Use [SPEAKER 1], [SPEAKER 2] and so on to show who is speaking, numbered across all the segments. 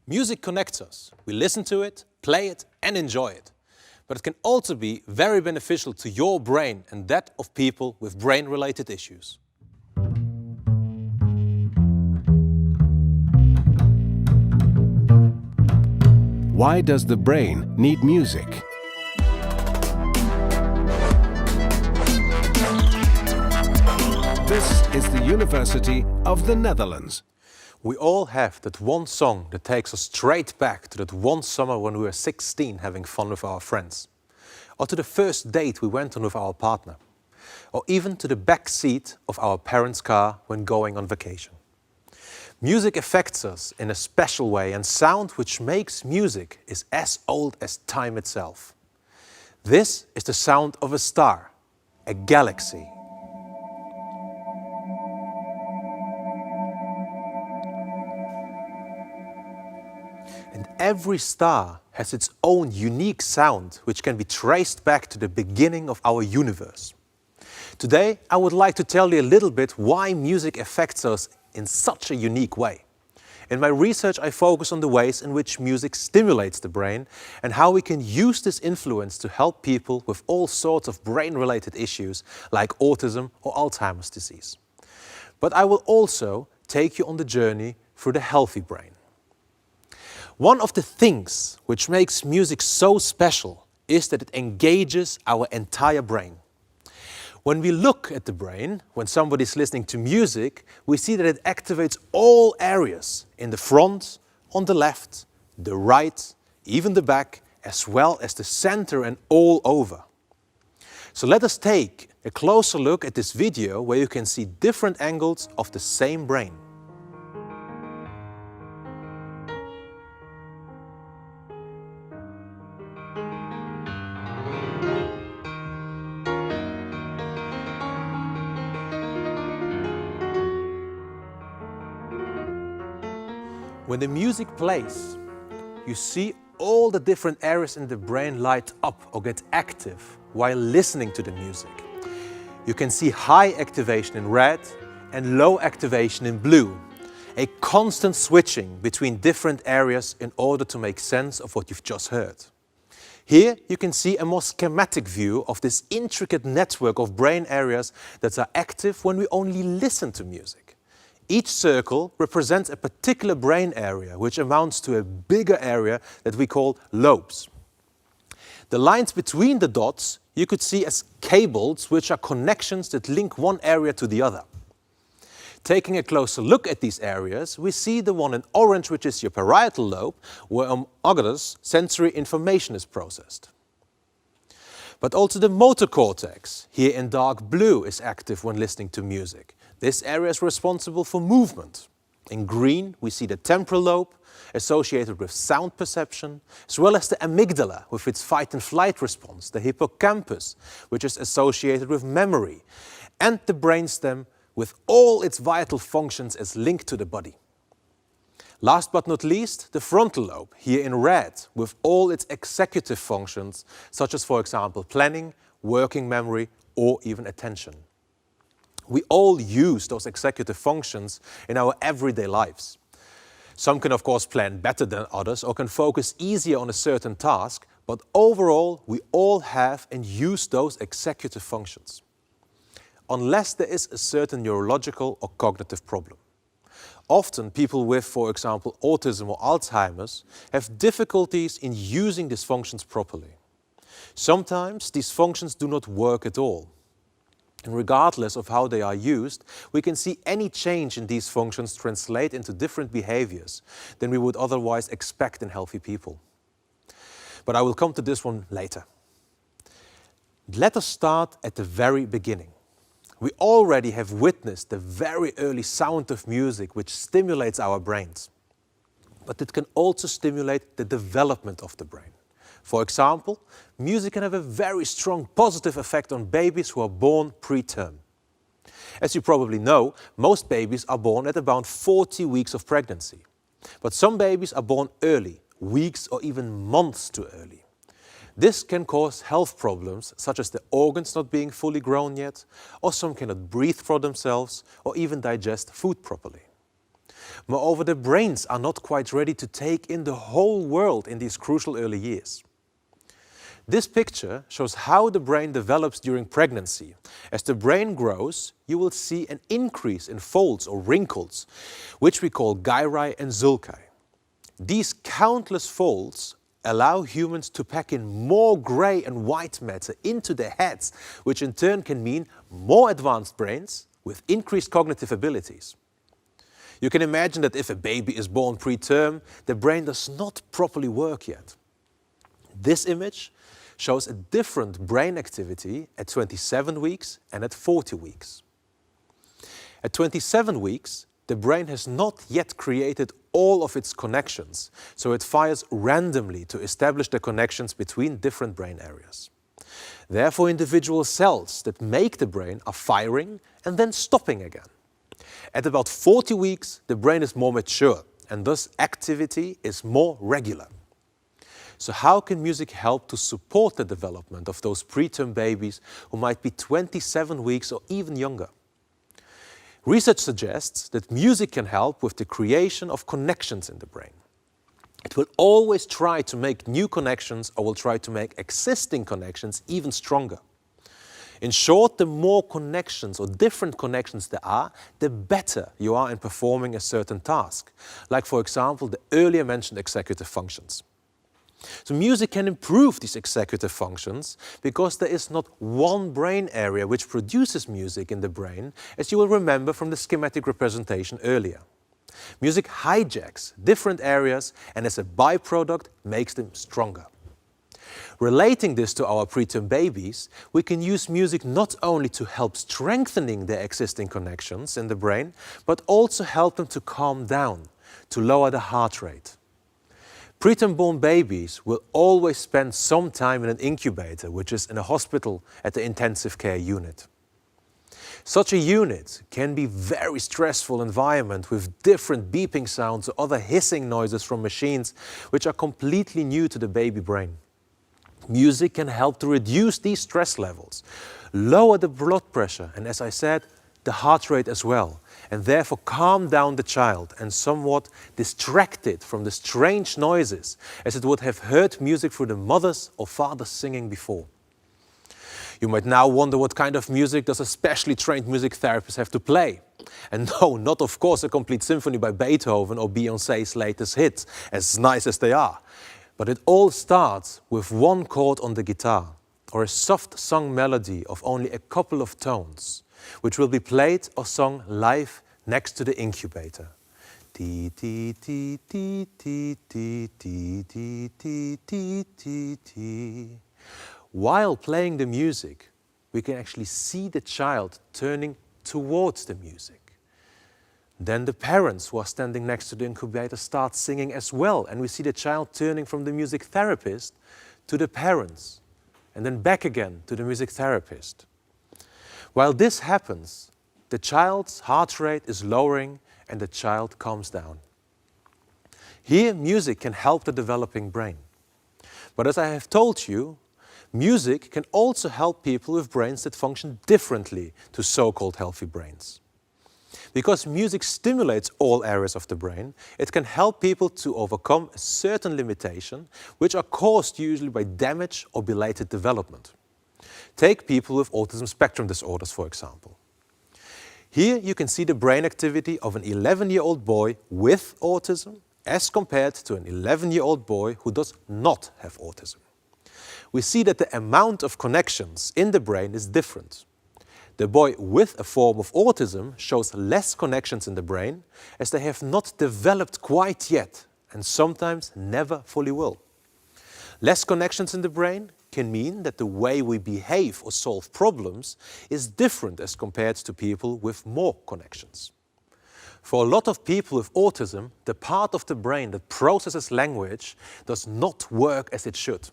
[SPEAKER 1] Music connects us. We listen to it, play it and enjoy it. But it can also be very beneficial to your brain and that of people with brain-related issues.
[SPEAKER 2] Why does the brain need music? This is the University of the Netherlands.
[SPEAKER 1] We all have that one song that takes us straight back to that one summer when we were 16 having fun with our friends. Or to the first date we went on with our partner. Or even to the back seat of our parents' car when going on vacation. Music affects us in a special way, and sound which makes music is as old as time itself. This is the sound of a star, a galaxy. And every star has its own unique sound, which can be traced back to the beginning of our universe. Today, I would like to tell you a little bit why music affects us in such a unique way. In my research, I focus on the ways in which music stimulates the brain and how we can use this influence to help people with all sorts of brain-related issues like autism or Alzheimer's disease. But I will also take you on the journey through the healthy brain. One of the things which makes music so special is that it engages our entire brain. When we look at the brain, when somebody is listening to music, we see that it activates all areas in the front, on the left, the right, even the back, as well as the center and all over. So let us take a closer look at this video where you can see different angles of the same brain. When the music plays, you see all the different areas in the brain light up or get active while listening to the music. You can see high activation in red and low activation in blue, a constant switching between different areas in order to make sense of what you've just heard. Here you can see a more schematic view of this intricate network of brain areas that are active when we only listen to music. Each circle represents a particular brain area, which amounts to a bigger area that we call lobes. The lines between the dots you could see as cables, which are connections that link one area to the other. Taking a closer look at these areas, we see the one in orange, which is your parietal lobe, where among others, sensory information is processed. But also the motor cortex, here in dark blue, is active when listening to music. This area is responsible for movement. In green, we see the temporal lobe, associated with sound perception, as well as the amygdala with its fight and flight response, the hippocampus, which is associated with memory, and the brainstem with all its vital functions as linked to the body. Last but not least, the frontal lobe, here in red, with all its executive functions, such as, for example, planning, working memory, or even attention. We all use those executive functions in our everyday lives. Some can of course plan better than others or can focus easier on a certain task, but overall we all have and use those executive functions. Unless there is a certain neurological or cognitive problem. Often people with, for example, autism or Alzheimer's have difficulties in using these functions properly. Sometimes these functions do not work at all. And regardless of how they are used, we can see any change in these functions translate into different behaviors than we would otherwise expect in healthy people. But I will come to this one later. Let us start at the very beginning. We already have witnessed the very early sound of music which stimulates our brains. But it can also stimulate the development of the brain. For example, music can have a very strong positive effect on babies who are born preterm. As you probably know, most babies are born at about 40 weeks of pregnancy. But some babies are born early, weeks or even months too early. This can cause health problems such as the organs not being fully grown yet, or some cannot breathe for themselves or even digest food properly. Moreover, the brains are not quite ready to take in the whole world in these crucial early years. This picture shows how the brain develops during pregnancy. As the brain grows, you will see an increase in folds or wrinkles, which we call gyri and sulci. These countless folds allow humans to pack in more grey and white matter into their heads, which in turn can mean more advanced brains with increased cognitive abilities. You can imagine that if a baby is born preterm, the brain does not properly work yet. This image shows a different brain activity at 27 weeks and at 40 weeks. At 27 weeks, the brain has not yet created all of its connections, so it fires randomly to establish the connections between different brain areas. Therefore, individual cells that make the brain are firing and then stopping again. At about 40 weeks, the brain is more mature, and thus activity is more regular. So how can music help to support the development of those preterm babies who might be 27 weeks or even younger? Research suggests that music can help with the creation of connections in the brain. It will always try to make new connections or will try to make existing connections even stronger. In short, the more connections or different connections there are, the better you are in performing a certain task, like for example the earlier mentioned executive functions. So music can improve these executive functions because there is not one brain area which produces music in the brain, as you will remember from the schematic representation earlier. Music hijacks different areas and as a byproduct makes them stronger. Relating this to our preterm babies, we can use music not only to help strengthening their existing connections in the brain, but also help them to calm down, to lower the heart rate. Preterm-born babies will always spend some time in an incubator, which is in a hospital at the intensive care unit. Such a unit can be a very stressful environment with different beeping sounds or other hissing noises from machines which are completely new to the baby brain. Music can help to reduce these stress levels, lower the blood pressure and, as I said, the heart rate as well, and therefore calm down the child and somewhat distract it from the strange noises as it would have heard music through the mother's or father's singing before. You might now wonder what kind of music does a specially trained music therapist have to play. And no, not of course a complete symphony by Beethoven or Beyoncé's latest hits, as nice as they are. But it all starts with one chord on the guitar or a soft sung melody of only a couple of tones, which will be played or sung live next to the incubator. Ti ti ti ti ti ti ti ti ti ti ti ti. While playing the music, we can actually see the child turning towards the music. Then the parents who are standing next to the incubator start singing as well, and we see the child turning from the music therapist to the parents, and then back again to the music therapist. While this happens, the child's heart rate is lowering and the child calms down. Here, music can help the developing brain. But as I have told you, music can also help people with brains that function differently to so-called healthy brains. Because music stimulates all areas of the brain, it can help people to overcome a certain limitation, which are caused usually by damage or belated development. Take people with autism spectrum disorders, for example. Here you can see the brain activity of an 11-year-old boy with autism as compared to an 11-year-old boy who does not have autism. We see that the amount of connections in the brain is different. The boy with a form of autism shows less connections in the brain as they have not developed quite yet and sometimes never fully will. Less connections in the brain can mean that the way we behave or solve problems is different as compared to people with more connections. For a lot of people with autism, the part of the brain that processes language does not work as it should.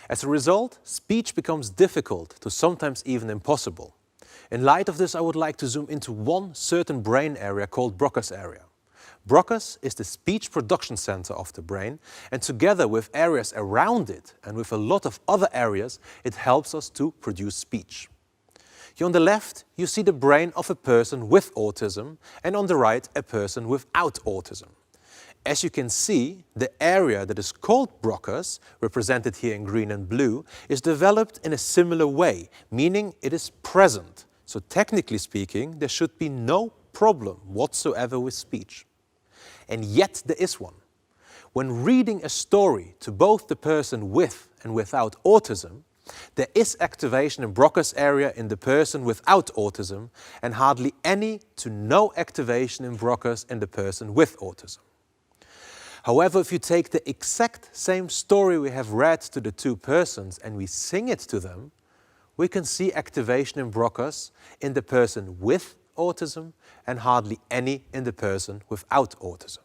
[SPEAKER 1] As a result, speech becomes difficult to sometimes even impossible. In light of this, I would like to zoom into one certain brain area called Broca's area. Broca's is the speech production center of the brain, and together with areas around it and with a lot of other areas, it helps us to produce speech. On the left, you see the brain of a person with autism, and on the right, a person without autism. As you can see, the area that is called Broca's, represented here in green and blue, is developed in a similar way, meaning it is present. So technically speaking, there should be no problem whatsoever with speech. And yet there is one. When reading a story to both the person with and without autism, there is activation in Broca's area in the person without autism and hardly any to no activation in Broca's in the person with autism. However, if you take the exact same story we have read to the two persons and we sing it to them, we can see activation in Broca's in the person with autism and hardly any in the person without autism.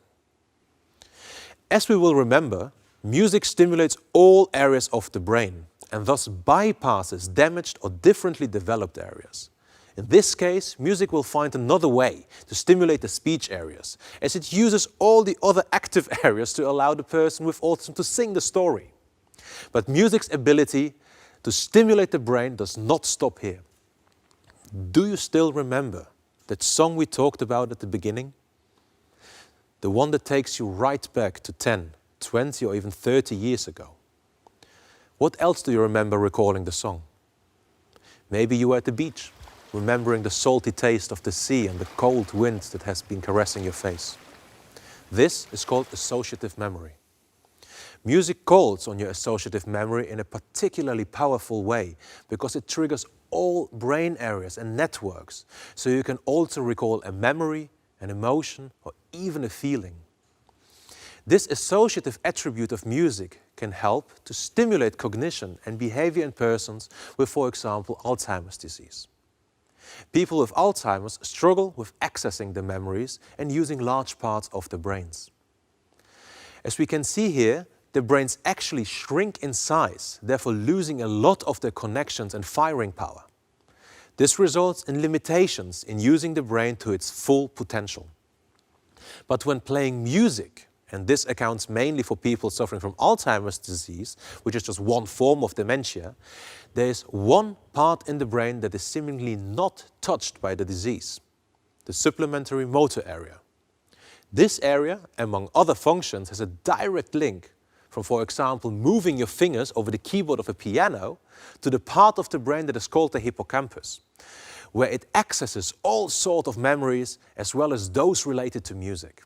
[SPEAKER 1] As we will remember, music stimulates all areas of the brain and thus bypasses damaged or differently developed areas. In this case, music will find another way to stimulate the speech areas, as it uses all the other active areas to allow the person with autism to sing the story. But music's ability to stimulate the brain does not stop here. Do you still remember that song we talked about at the beginning? The one that takes you right back to 10, 20 or even 30 years ago. What else do you remember recalling the song? Maybe you were at the beach, remembering the salty taste of the sea and the cold wind that has been caressing your face. This is called associative memory. Music calls on your associative memory in a particularly powerful way because it triggers all brain areas and networks, so you can also recall a memory, an emotion, or even a feeling. This associative attribute of music can help to stimulate cognition and behavior in persons with, for example, Alzheimer's disease. People with Alzheimer's struggle with accessing the memories and using large parts of the brains. As we can see here, the brains actually shrink in size, therefore losing a lot of their connections and firing power. This results in limitations in using the brain to its full potential. But when playing music, and this accounts mainly for people suffering from Alzheimer's disease, which is just one form of dementia, there is one part in the brain that is seemingly not touched by the disease, the supplementary motor area. This area, among other functions, has a direct link from, for example, moving your fingers over the keyboard of a piano to the part of the brain that is called the hippocampus, where it accesses all sorts of memories as well as those related to music.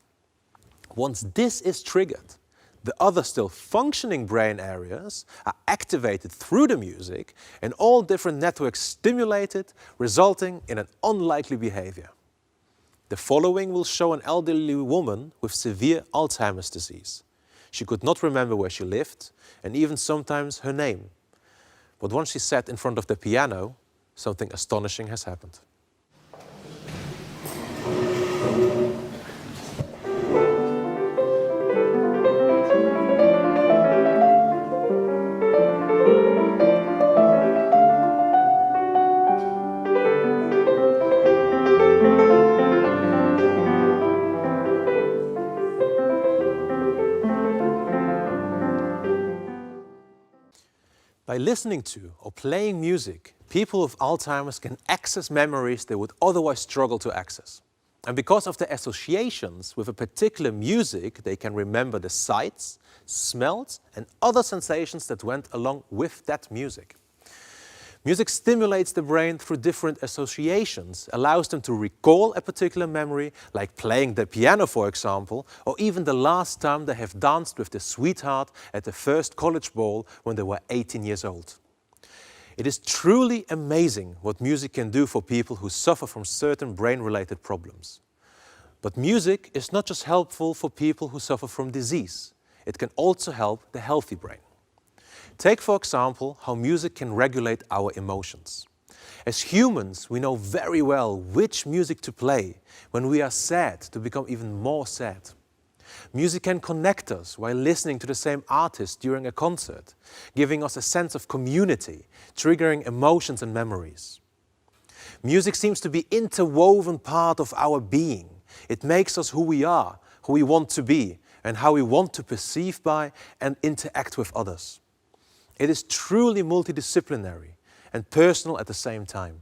[SPEAKER 1] Once this is triggered, the other still functioning brain areas are activated through the music and all different networks stimulated, resulting in an unlikely behavior. The following will show an elderly woman with severe Alzheimer's disease. She could not remember where she lived and even sometimes her name. But once she sat in front of the piano, something astonishing has happened. By listening to or playing music, people with Alzheimer's can access memories they would otherwise struggle to access. And because of the associations with a particular music, they can remember the sights, smells, and other sensations that went along with that music. Music stimulates the brain through different associations, allows them to recall a particular memory, like playing the piano, for example, or even the last time they have danced with their sweetheart at the first college ball when they were 18 years old. It is truly amazing what music can do for people who suffer from certain brain-related problems. But music is not just helpful for people who suffer from disease. It can also help the healthy brain. Take, for example, how music can regulate our emotions. As humans, we know very well which music to play when we are sad to become even more sad. Music can connect us while listening to the same artist during a concert, giving us a sense of community, triggering emotions and memories. Music seems to be an interwoven part of our being. It makes us who we are, who we want to be, and how we want to perceive by and interact with others. It is truly multidisciplinary and personal at the same time.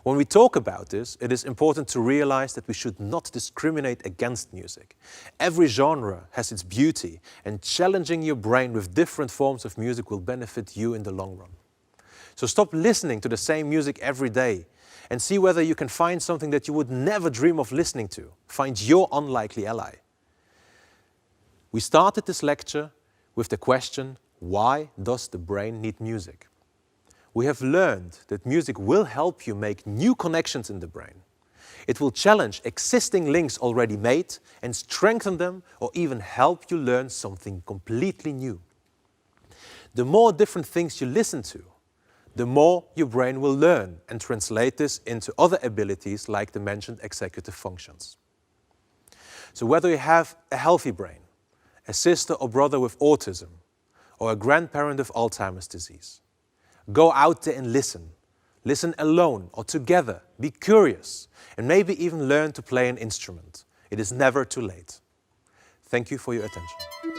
[SPEAKER 1] When we talk about this, it is important to realize that we should not discriminate against music. Every genre has its beauty, and challenging your brain with different forms of music will benefit you in the long run. So stop listening to the same music every day and see whether you can find something that you would never dream of listening to. Find your unlikely ally. We started this lecture with the question, why does the brain need music? We have learned that music will help you make new connections in the brain. It will challenge existing links already made and strengthen them, or even help you learn something completely new. The more different things you listen to, the more your brain will learn and translate this into other abilities like the mentioned executive functions. So whether you have a healthy brain, a sister or brother with autism, or a grandparent of Alzheimer's disease, go out there and listen. Listen alone or together. Be curious and maybe even learn to play an instrument. It is never too late. Thank you for your attention.